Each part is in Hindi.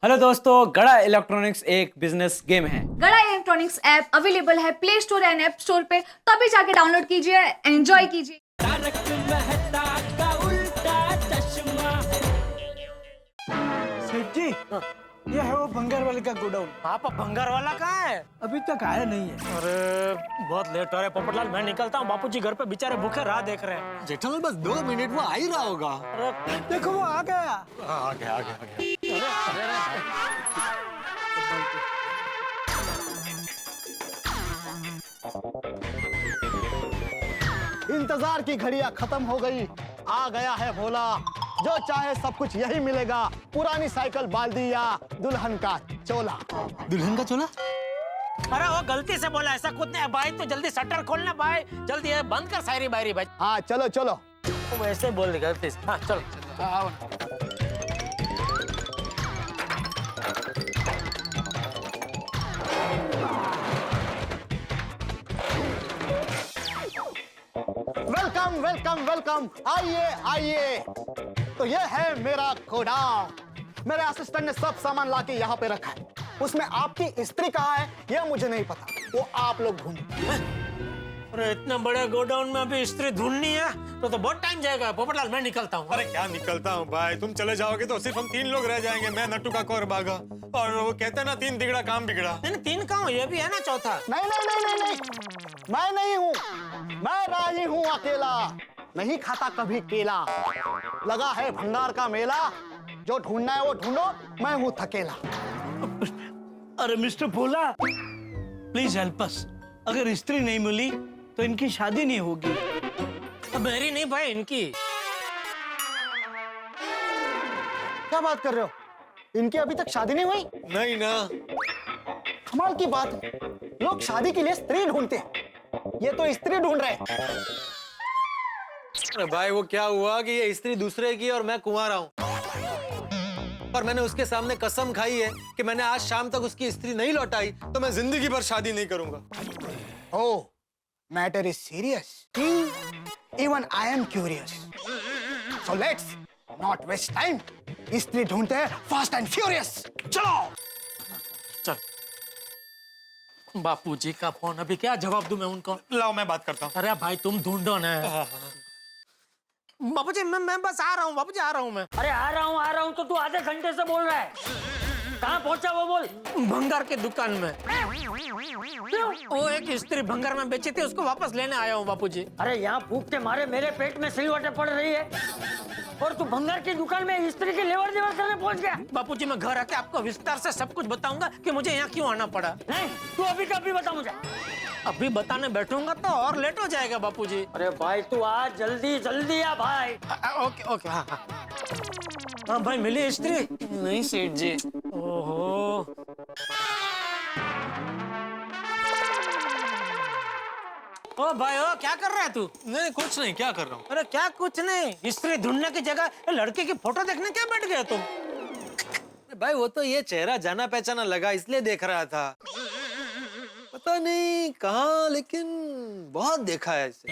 हेलो दोस्तों, गड़ा इलेक्ट्रॉनिक्स एक बिजनेस गेम है। गड़ा इलेक्ट्रॉनिक्स ऐप अवेलेबल है play store and app store पे, तभी जाके डाउनलोड कीजिए, एंजॉय कीजिए। सेठ जी, ये है वो भंगार वाले का गोडाउन। आप भंगार वाला कहाँ है? अभी तक आया नहीं है। अरे बहुत लेट हो रहा है पोपटलाल, मैं निकलता हूँ। बापूजी घर पे बेचारे भूखे राह देख रहे हैं। जेठालाल बस 2 मिनट में आ ही रहा होगा। अरे देखो वो आ गया। आ गया। इंतजार की घड़ियां खत्म हो गई। आ गया है भोला, जो चाहे सब कुछ यही मिलेगा। पुरानी साइकिल, बाल्दी या दुल्हन का चोला। दुल्हन का चोला? अरे वो गलती से बोला, ऐसा कुछ नहीं है भाई। तो जल्दी शटर खोलना भाई, जल्दी है, बंद कर शायरी बायरी भाई। हाँ चलो चलो। वो ऐसे बोल दी गलती से। हाँ चलो आओ ना। वेलकम वेलकम वेलकम, आइए आइए। तो ये है मेरा गोडाउन। मेरे असिस्टेंट ने सब सामान लाके यहाँ पे रखा है। उसमें आपकी स्त्री कहाँ है ये मुझे नहीं पता, वो आप लोग ढूंढो। अरे इतना बड़े गोडाउन में अभी स्त्री ढूंढनी है तो बहुत टाइम जाएगा। पोपटलाल मैं निकलता हूँ। अरे क्या निकलता हूँ भाई, तुम चले जाओगे तो सिर्फ हम 3 लोग रह जाएंगे। मैं, नट्टू काका और बागा। और वो कहते हैं ना, 3 तिगड़ा काम बिगड़ा। नहीं 3 कहाँ, ये भी है ना चौथा। नहीं नहीं नहीं नहीं नहीं, मैं नहीं हूँ। मैं राही हूँ अकेला, नहीं खाता कभी केला। लगा है भंगार का मेला, जो ढूंढना है वो ढूंढो, मैं हूँ थकेला। अरे mister Bhola, please help us. अगर स्त्री नहीं मिली तो इनकी शादी नहीं होगी। मेरी नहीं भाई, इनकी। क्या बात कर रहे हो? इनकी अभी तक शादी नहीं हुई? नहीं ना। कमाल की बात है, लोग शादी के लिए स्त्री ढूंढते हैं, ये तो स्त्री ढूंढ रहे हैं। अरे भाई वो क्या हुआ कि ये स्त्री दूसरे की और मैं कुंवारा हूँ। और मैंने उसके सामने कसम खाई है कि मैंने आज शाम तक उसकी स्त्री नहीं लौटाई तो मैं जिंदगी भर शादी नहीं करूंगा। Oh, matter is serious. Even I am curious, so let's not waste time. स्त्री ढूंढते हैं फास्ट एंड फ्यूरियस। चलो चल बापूजी का फोन, अभी क्या जवाब दूं मैं उनको? लाओ मैं बात करता हूँ। अरे भाई तुम ढूंढो ना। बापूजी मैं बस आ रहा हूँ। बापूजी आ रहा हूँ मैं। अरे आ रहा हूँ तो तू आधे घंटे से बोल रहा है। कहाँ पहुंचा वो बोल। भंगार की दुकान में। वो एक स्त्री भंगार में बेची थी, उसको वापस लेने आया हूँ बापूजी। अरे यहाँ भूख के मारे मेरे पेट में सिलवटें पड़ रही है और तू भंगार की दुकान में स्त्री की लेवर देवर करने पहुंच गया। बापूजी मैं घर आके आपको विस्तार से सब कुछ बताऊंगा कि मुझे यहाँ क्यों आना पड़ा। नहीं, तू अभी का अभी बता मुझे। अभी बताने बैठूंगा तो और लेट हो जाएगा बापूजी। अरे भाई तू आ, जल्दी जल्दी आ भाई। Okay okay. हाँ हाँ हाँ भाई, मिली स्त्री? नहीं सेठ जी। ओहो, ओ भाई ओ क्या कर रहा है तू? नहीं कुछ नहीं, क्या कर रहा हूँ? अरे क्या कुछ नहीं, स्त्री ढूंढने की जगह लड़के की फोटो देखने क्या बैठ गया तुम? भाई वो तो ये चेहरा जाना पहचाना लगा इसलिए देख रहा था। पता नहीं कहाँ, लेकिन बहुत देखा है इसे।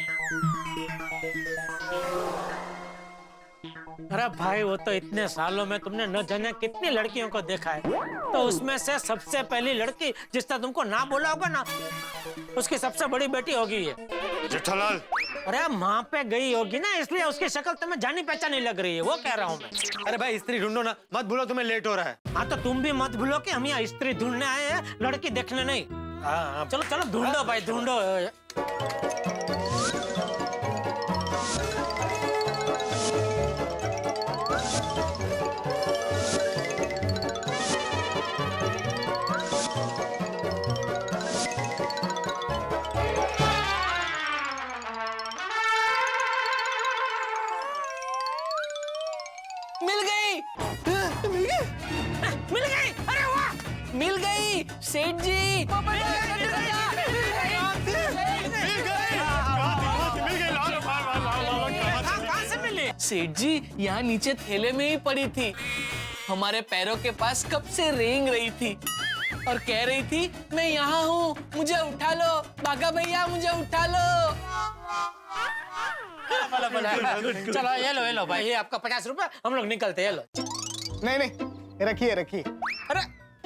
अरे भाई वो तो इतने सालों में तुमने न जाने कितनी लड़कियों को देखा है, तो उसमें से सबसे पहली लड़की जिसने तुमको ना बोला होगा ना, उसकी सबसे बड़ी बेटी होगी ये। जेठालाल। अरे माँ पे गई होगी ना, इसलिए उसकी शक्ल तुम्हें जानी पहचानी लग रही है, वो कह रहा हूँ मैं। अरे भाई स्त्री ढूंढो ना, मत भूलो तुम्हें लेट हो रहा है। हाँ तो तुम भी मत भूलो कि हम यहाँ स्त्री ढूंढने आए हैं, लड़की देखने नहीं। हाँ चलो चलो ढूंढो भाई ढूंढो। मिल गई। मिल गई। अरे वाह, मिल गई सेठ जी। कहाँ से मिली? सेठ जी यहाँ नीचे थैले में ही पड़ी थी, हमारे पैरों के पास कब से रेंग रही थी और कह रही थी मैं यहाँ हूँ, मुझे उठा लो, बागा भैया मुझे उठा लो। चलो ये लो भाई, ये आपका 50 रुपए, हम लोग निकलते हैं। ये लो। नहीं नहीं, रखिए रखिए। अरे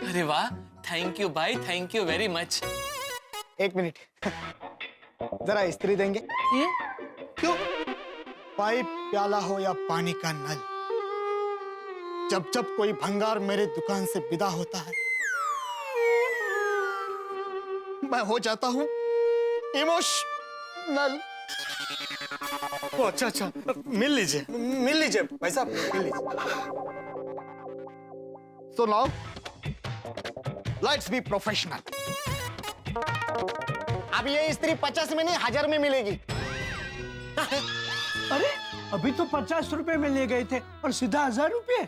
अरे वाह, थैंक यू भाई, थैंक यू वेरी मच। एक मिनट, जरा इस्त्री देंगे? क्यों? पाइप, प्याला हो या पानी का नल, जब जब कोई भंगार मेरे दुकान से विदा होता है, मैं हो जाता हूं इमोशनल। ओ अच्छा अच्छा, मिल लीजिए भाई साहब, मिल लीजिए। So now, let's be professional. अब ये इस्त्री 50 में नहीं 1000 में मिलेगी। अरे अभी तो 50 रुपए में ले गए थे और सीधा 1000 रुपए।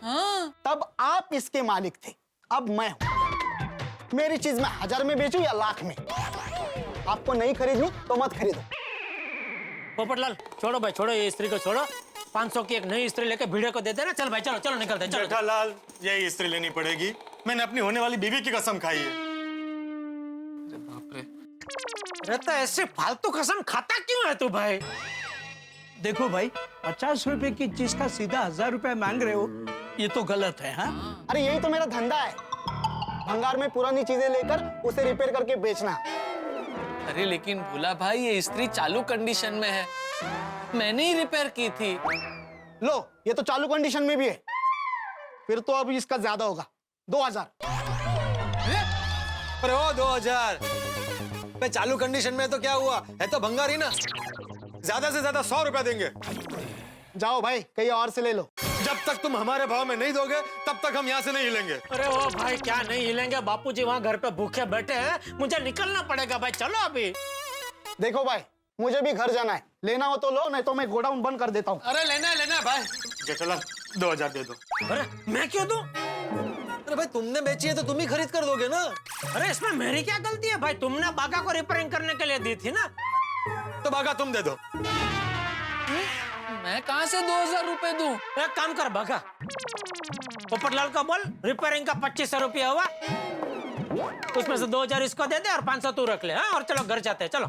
तब आप इसके मालिक थे, अब मैं हूं। मेरी चीज मैं 1000 में बेचूं या लाख में, आपको नहीं खरीदनी तो मत खरीदो। पोपटलाल छोड़ो भाई, छोड़ो ये स्त्री को छोड़ो। 500 की एक नई स्त्री लेके भिड़े को दे देना। चल भाई चलो चलो निकलते हैं, चलो। जेठालाल, यही इस्त्री लेनी पड़ेगी, मैंने अपनी होने वाली बीवी की कसम खाई है। बाप रे। रहता ऐसे फालतू कसम खाता क्यों है तू भाई? देखो भाई, 50 रुपए की चीज का सीधा 1000 रुपए मांग रहे हो, ये तो गलत है। हाँ, अरे यही तो मेरा धंधा है, भंगार में पुरानी चीजें लेकर उसे रिपेयर करके बेचना। अरे लेकिन भोला भाई, ये इस्त्री चालू कंडीशन में है, मैंने ही रिपेयर की थी। लो, ये तो चालू कंडीशन में भी है, फिर तो अब इसका ज्यादा होगा, 2000। अरे ओ 2000 पे चालू कंडीशन में तो क्या हुआ है, तो भंगार ही ना, ज्यादा से ज्यादा 100 रुपया देंगे। जाओ भाई, कहीं और से ले लो। जब तक तुम हमारे भाव में नहीं दोगे तब तक हम यहाँ से नहीं हिलेंगे। अरे ओ भाई, क्या नहीं हिलेंगे? बापूजी वहाँ घर पे भूखे बैठे हैं, मुझे निकलना पड़ेगा भाई। चलो अभी। देखो भाई, मुझे भी घर जाना है, लेना हो तो लो, नहीं तो मैं गोडाउन बंद कर देता हूँ। अरे लेना है भाई। जेठालाल 2000 दे दो। अरे मैं क्यों दूं? अरे भाई, तुमने बेची है तो तुम ही खरीद कर दोगे ना। अरे इसमें मेरी क्या गलती है भाई? तुमने बागा को रिपेयरिंग करने के लिए दी थी ना। तो बागा तुम दे दो। मैं कहाँ से 2000 रुपए दूं? एक काम कर बागा, पोपटलाल को बोल रिपेयरिंग का 2500 रुपया हुआ, उसमें से 2000 इसको दे दे और 500 तू रख ले। हाँ, और चलो घर जाते हैं, चलो।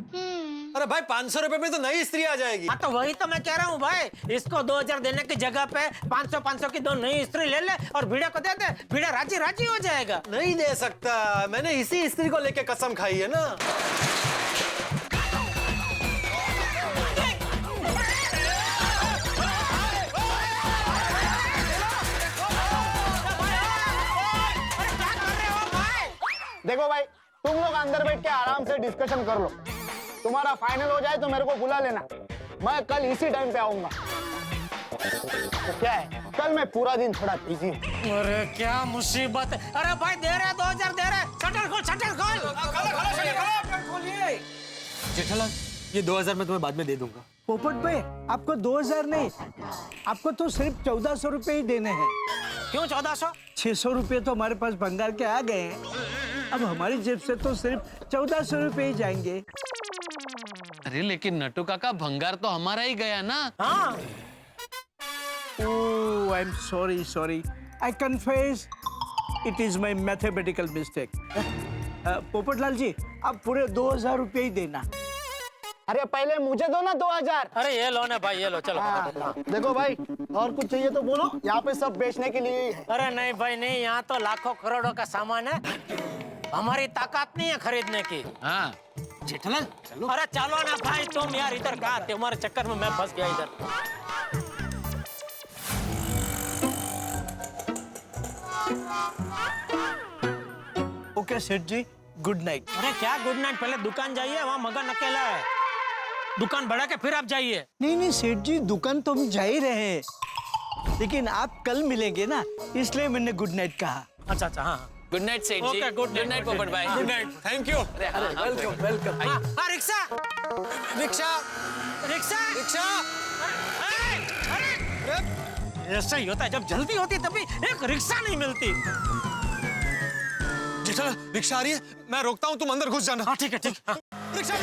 अरे भाई, 500 रुपए में तो नई स्त्री आ जाएगी। हाँ तो वही तो मैं कह रहा हूँ भाई, इसको 2000 देने की जगह पे 500 की 2 नई स्त्री ले ले और भिड़े को दे दे, भिड़ा राजी राजी हो जाएगा। नहीं दे सकता, मैंने इसी स्त्री को लेके कसम खाई है ना। देखो भाई, तुम लोग अंदर बैठ के आराम से डिस्कशन कर लो, तुम्हारा फाइनल हो जाए तो मेरे को बुला लेना, मैं कल इसी टाइम पे आऊंगा। तो क्या है, कल मैं पूरा दिन थोड़ा बिजी हूँ। अरे क्या मुसीबत है। अरे भाई दे रहे 2000 दे रहे, शटर खोल, शटर खोल। जेठालाल, ये 2000 मैं तुम्हें बाद में दे दूंगा। पोपट भाई, आपको 2000 नहीं, आपको तो सिर्फ 1400 रुपए ही देने हैं। क्यों 1400? 600 रुपए तो हमारे पास भंगार के आ गए हैं, अब हमारी जेब से तो सिर्फ 1400 रुपए ही जाएंगे। अरे लेकिन नटू काका, भंगार तो हमारा ही गया ना। हाँ। Oh, I'm sorry. I confess, it is my mathematical mistake. Popatlal जी, आप पूरे 2000 रुपए ही देना। अरे पहले मुझे दो ना 2000। अरे ये लो ना भाई, ये लो, चलो। हाँ, देखो भाई, और कुछ चाहिए तो बोलो, यहाँ पे सब बेचने के लिए ही है। अरे नहीं भाई नहीं, यहाँ तो लाखों करोड़ों का सामान है, हमारी ताकत नहीं है खरीदने की। हाँ जेठालाल चलो। अरे चलो ना भाई, तुम यार इधर कहाँ, तुम्हारे चक्कर में मैं फंस गया इधर। ओके सेठ जी, गुड नाइट। अरे क्या गुड नाइट, पहले दुकान जाइए, वहाँ मगन अकेला है, दुकान बढ़ा के फिर आप जाइए। नहीं सेठ जी, दुकान तो हम जा ही रहे हैं, लेकिन आप कल मिलेंगे ना, इसलिए मैंने गुड नाइट कहा। अच्छा हाँ। गुड नाइट सेठ जी। Okay, good night, पोपट भाई। Good night, thank you. Welcome. हाँ रिक्शा रिक्शा रिक्शा रिक्शा। अरे ऐसा ही होता है, जब जल्दी होती तभी एक रिक्शा नहीं मिलती। जेठालाल, रिक्शा आ रही है, मैं रोकता हूँ, तुम अंदर घुस जाना। हाँ ठीक है, ठीक। रिक्शा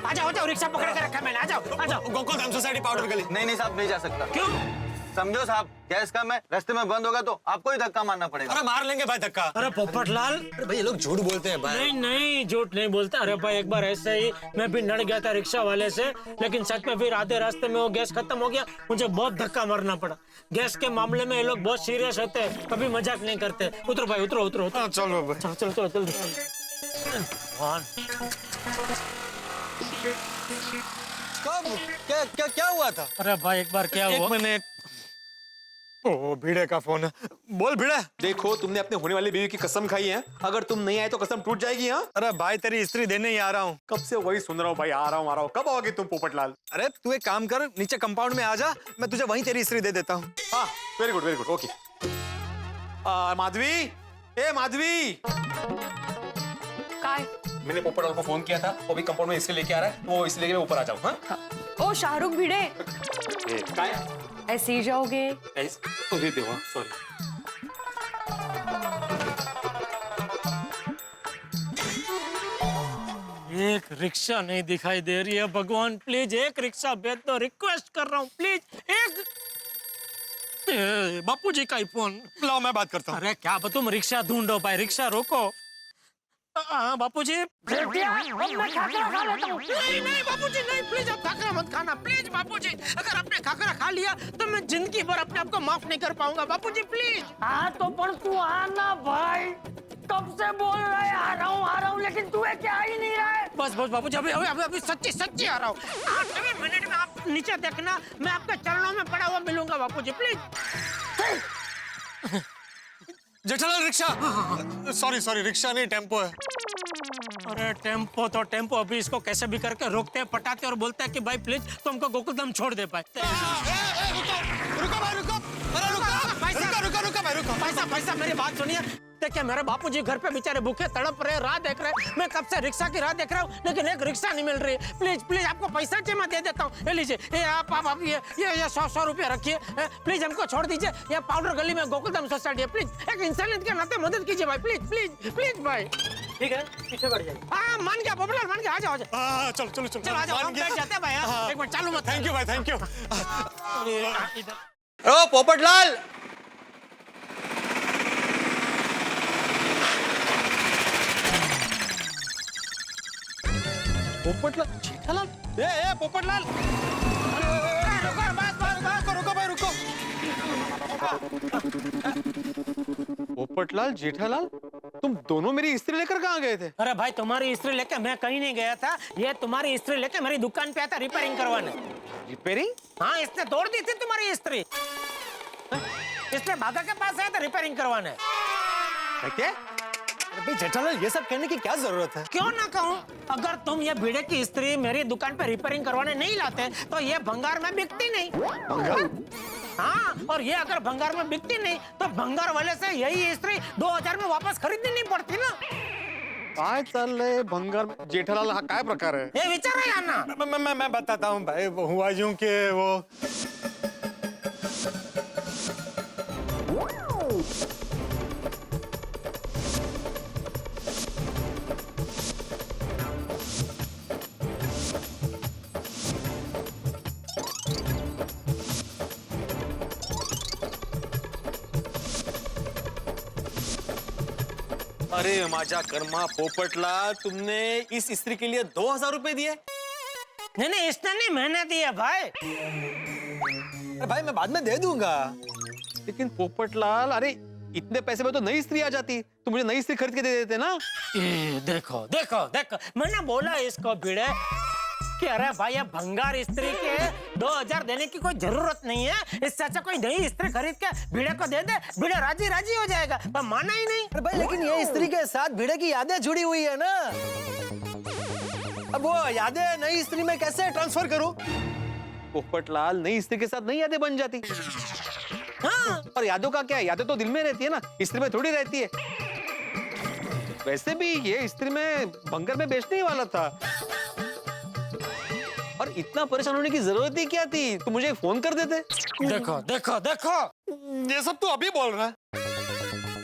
आ जाओ रिक्शा पकड़ के रखा मैंने, आ जाओ। गोकुल धाम सोसाइटी पाउडर गली। नहीं साहब, नहीं जा सकता। क्यों? समझो साहब, गैस का मैं रास्ते में बंद होगा तो आपको ही धक्का मारना पड़ेगा। अरे मार लेंगे भाई धक्का। अरे पोपटलाल, अरे भाई ये लोग झूठ बोलते हैं भाई। नहीं नहीं, झूठ नहीं बोलता। अरे भाई एक बार ऐसे ही मैं भी लड़ गया था रिक्शा वाले से, लेकिन सच में फिर आधे रास्ते में वो गैस खत्म हो गया, मुझे बहुत धक्का मारना पड़ा। गैस के मामले में ये लोग बहुत सीरियस होते हैं, कभी मजाक नहीं करते। उतरो भाई, उतरो उतरो। चलो भाई। चलो चलो चलो जल्दी। कब क्या क्या क्या हुआ था? अरे भाई एक बार क्या हुआ? एक मिनट। ओ भिड़े का फोन है। बोल भिड़े। देखो, तुमने अपने होने वाली बीवी की कसम खाई है, अगर तुम नहीं आए तो कसम टूट जाएगी। हाँ, अरे भाई तेरी स्त्री देने ही आ रहा हूँ। कब से वही सुन रहा हूँ भाई, आ रहा हूँ। कब आओगे तुम पोपटलाल? अरे तू एक काम कर, नीचे कंपाउंड में आ जा, मैं तुझे वहीं तेरी स्त्री दे देता हूँ। हाँ, वेरी गुड ओके। माधवी, ए माधवी, काय? मैंने पोपटलाल को फोन किया था, वो भी कंपाउंड में इसलिए लेके आ रहा है, वो इसलिए मैं ऊपर आ जाऊँ। हाँ, ओ शाहरुख भिड़े, काय ऐसे ही जाओगे? तो दे दो। सॉरी। एक रिक्शा नहीं दिखाई दे रही है। भगवान प्लीज एक रिक्शा भेज दो, रिक्वेस्ट कर रहा हूँ प्लीज एक। बापूजी का ही फोन। लाओ मैं बात करता हूँ। अरे क्या तुम रिक्शा ढूंढो भाई, रिक्शा रोको। हाँ बापूजी। मैं खाकरा खा लेता हूँ। नहीं नहीं बापूजी नहीं, प्लीज आप खाकरा मत खाना प्लीज बापूजी। अगर आपने खाकरा खा लिया तो मैं जिंदगी भर अपने आप को माफ नहीं कर पाऊंगा बापूजी प्लीज। हाँ तो पर तू आना भाई, कब से बोल रहा है आ रहा हूँ, लेकिन तू क्या आ ही नहीं रहा है। बस बस बापूजी, अभी अभी अभी सच्ची सच्ची आ रहा हूँ। 8 मिनट में आप नीचे देखना, मैं आपके चरणों में पड़ा हुआ मिलूंगा Bapuji please. Jethalal rickshaw. Sorry rickshaw नहीं, टेम्पो है। अरे टेम्पो तो टेम्पो, अभी इसको कैसे भी करके रोकते हैं, पटाते और बोलते हैं कि भाई प्लीज तुमको गोकुलधाम छोड़ दे पाए। रुको भाई रुको। अरे रुको भाई रुको। पैसा मेरी बात सुनिए। देखिए मेरे बापूजी घर पे बेचारे भूखे तड़प रहे, राह देख रहे। मैं कब से रिक्शा की राह देख रहा हूँ, लेकिन एक रिक्शा नहीं मिल रही। प्लीज आपको पैसा चाहिए मैं दे देता हूँ, ये लीजिए। ये आप ये 100 रुपया रखिए। प्लीज हमको छोड़ दीजिए। ये पाउडर गली में गोकुलधाम सोसाइटी है, प्लीज एक इंसानियत के नाते मदद कीजिए भाई, प्लीज भाई। ठीक है, पीछे बढ़ जाइए। हाँ मान गया पोपटलाल, मान गया। आ जाओ चलो आ जाओ, हम बैठ जाते हैं भाई। हाँ, एक मिनट चालू मत। थैंक यू भाई, थैंक यू। इधर ओ पोपटलाल, पोपटलाल, जेठालाल, ए पोपटलाल। रुको भाई रुको। पोपटलाल, जेठालाल, तुम दोनों मेरी स्त्री लेकर कहाँ गए थे? अरे भाई तुम्हारी स्त्री लेके मैं कहीं नहीं गया था, ये तुम्हारी स्त्री लेके मेरी दुकान पे आया था रिपेयरिंग करवाने। रिपेयरिंग? हाँ, इसने तोड़ दी थी तुम्हारी स्त्री, इसने भागा के पास आया था रिपेयरिंग करवाने। क्या? अरे जेठालाल, ये सब कहने की क्या जरूरत है? क्यों ना कहूँ, अगर तुम ये भिड़े की स्त्री मेरी दुकान पे रिपेयरिंग करवाने नहीं लाते तो ये भंगार में बिकती नहीं। भंगार? हाँ, और ये अगर भंगार में बिकती नहीं तो भंगार वाले से यही स्त्री 2000 में वापस खरीदनी नहीं पड़ती ना। काय चाललंय भंगार में? जेठालाल हा काय प्रकार है? ये विचार है ना। मैं बताता हूँ भाई। वो हुआ यूं कि वो अरे माझा कर्मा पोपटलाल, तुमने इस स्त्री के लिए 2000 रुपए दिए? नहीं इसने नहीं, मैंने दिया भाई। अरे भाई मैं बाद में दे दूंगा। लेकिन पोपटलाल, अरे इतने पैसे में तो नई स्त्री आ जाती, तो मुझे नई स्त्री खरीद के दे देते ना। देखो मैंने बोला इसको भिड़े कि अरे भाई ये भंगार स्त्री के 2000 देने की कोई जरूरत नहीं है, इससे अच्छा कोई नई स्त्री खरीद के भिड़े को दे दे, भिड़े राजी हो जाएगा, पर माना ही नहीं। अरे भाई लेकिन ये स्त्री के साथ भिड़े की यादें जुड़ी हुई है ना, अब वो यादें नई स्त्री में कैसे ट्रांसफर करूं? पोपटलाल, नई स्त्री के साथ नई यादें बन जाती। हाँ। और यादों का क्या, यादें तो दिल में रहती है ना, स्त्री में थोड़ी रहती है। वैसे भी ये स्त्री में भंगार में बेचने ही वाला था, और इतना परेशान होने की जरूरत ही क्या थी? तो मुझे फोन कर देते। देखो ये सब तू अभी बोल रहा है?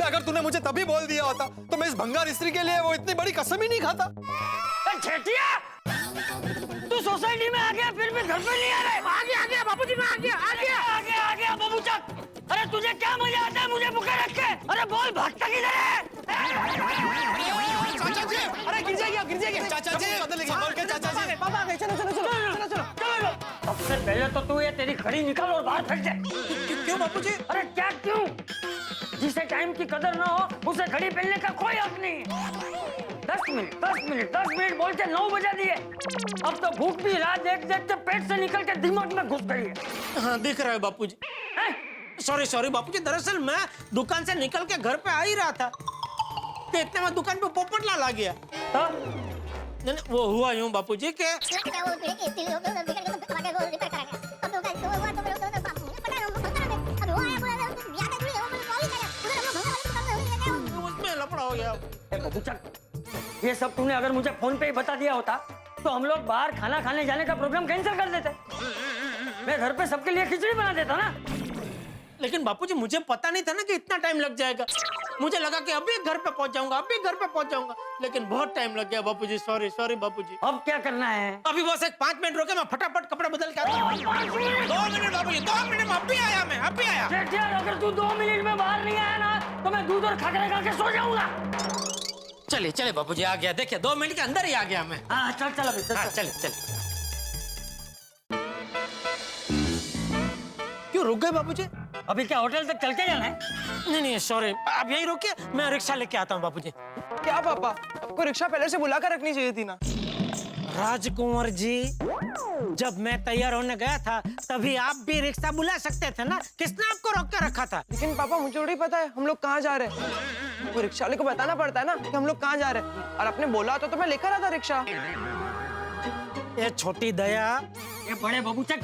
अगर तूने मुझे तभी बोल दिया होता तो मैं इस भंगार स्त्री के लिए वो इतनी बड़ी कसम ही नहीं खाता। ओए छेटिया, तू सोसाइटी में आ गया फिर भी घर पे नहीं आ रहा है? आ गया बापूजी, मैं आ गया बाबू चक। अरे तुझे क्या मजा आता है मुझे भूखे रख के? अरे बोल भागता किधर है? चाचा जी, अरे गिर जाएगी चाचा जी, संभल के चाचा जी। पापा आ गए, चलो। सबसे पहले तो तू ये तेरी घड़ी निकाल और बाहर फेंक दे। क्यों बापूजी? अरे क्या क्यों? जिसे टाइम की कदर ना हो उसे घड़ी पहनने का कोई हक नहीं है। 10 मिनट बोल के 9 बजा दिए। अब तो भूख भी रात देख पेट से निकल के दिमाग में घुस गई है। हाँ दिख रहा है बापूजी। सॉरी बापूजी, दरअसल मैं दुकान से निकल के घर पे आ ही रहा था कि इतने में दुकान पे पोपटलाल आ गया। नहीं, वो हुआ यूं बापूजी के उसमें लफड़ा हो गया। बाबू चक, ये सब तूने अगर मुझे फोन पे ही बता दिया होता तो हम लोग बाहर खाना खाने जाने का प्रोग्राम कैंसिल कर देते। मैं घर पे सबके लिए खिचड़ी बना देता ना। लेकिन बापूजी मुझे पता नहीं था ना कि इतना टाइम लग जाएगा। मुझे लगा कि अभी घर पे पहुंच जाऊंगा, लेकिन बहुत टाइम लग गया बापूजी। सॉरी बापूजी। अब क्या करना है? अभी बस एक 5 मिनट रोके, मैं फटाफट कपड़ा बदल के आता हूं। 2 मिनट बापूजी, 2 मिनट में अभी आया। सेठिया, अगर तू 2 मिनट में बाहर नहीं आया ना तो मैं दूध और खाकर खा के सो जाऊंगा। चलिए बापूजी, आ गया। देखिए 2 मिनट के अंदर ही आ गया मैं। हाँ चल अभी चल। चलिए। क्यों रुक गए बापूजी? अभी क्या होटल तक चल के जाना है? नहीं सॉरी, आप यहीं रुकिए, मैं रिक्शा लेके आता हूँ बापूजी। क्या पापा, आपको रिक्शा पहले से बुला कर रखनी चाहिए थी ना। राजकुंवर जी, जब मैं तैयार होने गया था तभी आप भी रिक्शा बुला सकते थे ना। किसने आपको रोक के रखा था? लेकिन पापा मुझे थोड़ी पता है हम लोग कहाँ जा रहे हैं। वो रिक्शा वाले को बताना पड़ता है ना कि हम लोग कहाँ जा रहे हैं। और आपने बोला तो मैं लेकर आता रिक्शा। ये छोटी दया, ये बड़े बाबू चक।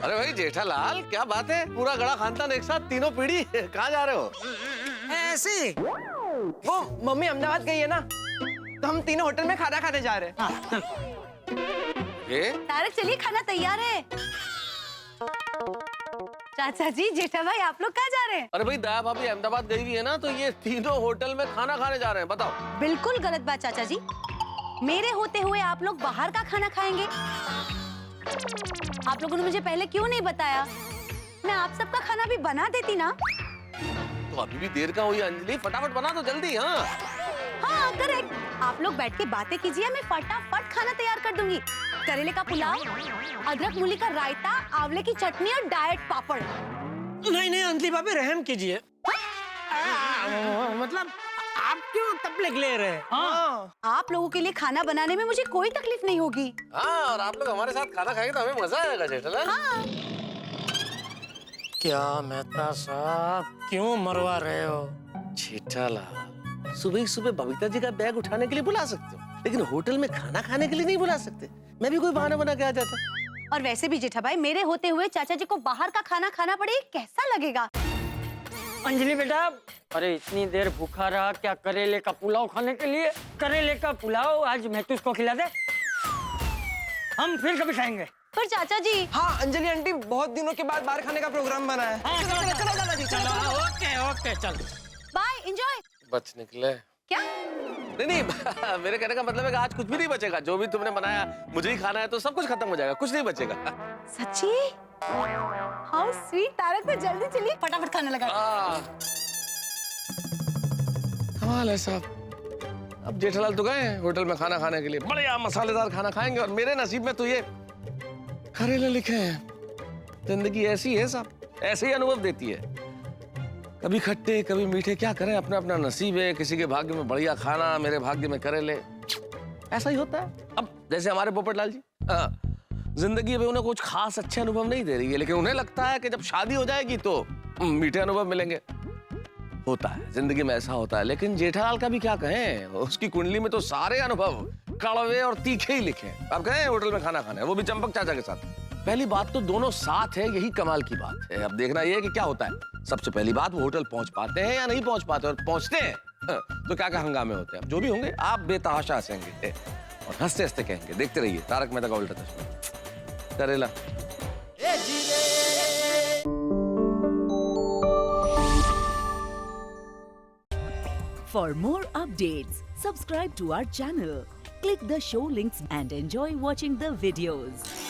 अरे भाई जेठालाल, क्या बात है, पूरा गड़ा खानदान एक साथ, तीनों पीढ़ी, कहाँ जा रहे हो? ऐसे वो मम्मी अहमदाबाद गई है ना, तो हम तीनों होटल में खाना खाने जा रहे हैं। तारक चलिए, खाना तैयार है। चाचा जी, जेठा भाई, आप लोग कहाँ जा रहे हैं? अरे भाई दया भाभी अहमदाबाद गई हुई है ना, तो ये तीनों होटल में खाना खाने जा रहे हैं। बताओ। बिल्कुल गलत बात चाचा जी। मेरे होते हुए आप लोग बाहर का खाना खाएंगे? आप लोगों ने मुझे पहले क्यों नहीं बताया? मैं आप सबका खाना भी बना देती ना। तो अभी भी देर का हुई अंजलि, फटाफट बना दो जल्दी। हाँ करेक्ट। आप लोग बैठ के बातें कीजिए, मैं फटाफट खाना तैयार कर दूंगी। करेले का पुलाव, अदरक मूली का रायता, आंवले की चटनी और डाइट पापड़। नहीं अंजलि भाभी, रहम कीजिए। मतलब आप क्यों तकलीफ ले रहे हैं? हाँ। आप लोगों के लिए खाना बनाने में मुझे कोई तकलीफ नहीं होगी। हाँ, और आप लोग हमारे साथ खाना खाएंगे तो हमें मजा आएगा जेठालाल। हाँ। क्या मेहता साहब, क्यों मरवा रहे हो? जेठालाल, सुबह सुबह बबीता जी का बैग उठाने के लिए बुला सकते हो, लेकिन होटल में खाना खाने के लिए नहीं बुला सकते। मैं भी कोई बहाना बना के आ जाता। और वैसे भी जेठा भाई, मेरे होते हुए चाचा जी को बाहर का खाना खाना पड़े, कैसा लगेगा? अंजलि बेटा, अरे इतनी देर भूखा रहा क्या करेले का पुलाव खाने के लिए? करेले का पुलाव आज मैं तुझको खिला दे, हम फिर कभी खाएंगे। पर चाचा जी। हाँ अंजलि आंटी, बहुत दिनों के बाद बाहर खाने का प्रोग्राम बना है। चलो दादाजी, चलो। ओके चल। Bye, enjoy. बच निकले क्या? नहीं मेरे कहने का मतलब है कि आज कुछ भी नहीं बचेगा। जो भी तुमने बनाया मुझे ही खाना है, तो सब कुछ खत्म हो जाएगा, कुछ नहीं बचेगा। सच्ची? How sweet. तारक, तो जल्दी चलिए, फटाफट खाने लगा। कमाल है साहब। अब जेठालाल तो गए होटल में खाना खाने के लिए, बढ़िया मसालेदार खाना खाएंगे, और मेरे नसीब में तो ये करेले लिखे हैं। जिंदगी ऐसी है साहब, ऐसे ही अनुभव देती है, कभी खट्टे कभी मीठे। क्या करें, अपना अपना नसीब है। किसी के भाग्य में बढ़िया खाना, मेरे भाग्य में करेले। ऐसा ही होता है। अब जैसे हमारे पोपटलाल जी, जिंदगी में उन्हें कुछ खास अच्छे अनुभव नहीं दे रही है, लेकिन उन्हें लगता है कि जब शादी हो जाएगी तो मीठे अनुभव मिलेंगे। होता है, जिंदगी में ऐसा होता है। लेकिन जेठालाल का भी क्या कहें, उसकी कुंडली में तो सारे अनुभव कड़वे और तीखे ही लिखे हैं। अब गए होटल में खाना खाने, वो भी चंपक चाचा के साथ। पहली बात तो दोनों साथ है, यही कमाल की बात है। अब देखना ये है कि क्या होता है। सबसे पहली बात, वो होटल पहुंच पाते हैं या नहीं पहुंच पाते, और पहुंचते हैं तो क्या क्या हंगामे होते हैं। जो भी होंगे आप बेतहाशा हंसेंगे और हंसते हंसते कहेंगे, देखते रहिए तारक मेहता का उल्टा चश्मा। करेला। For more updates, subscribe to our channel, Click the show links and enjoy watching the videos.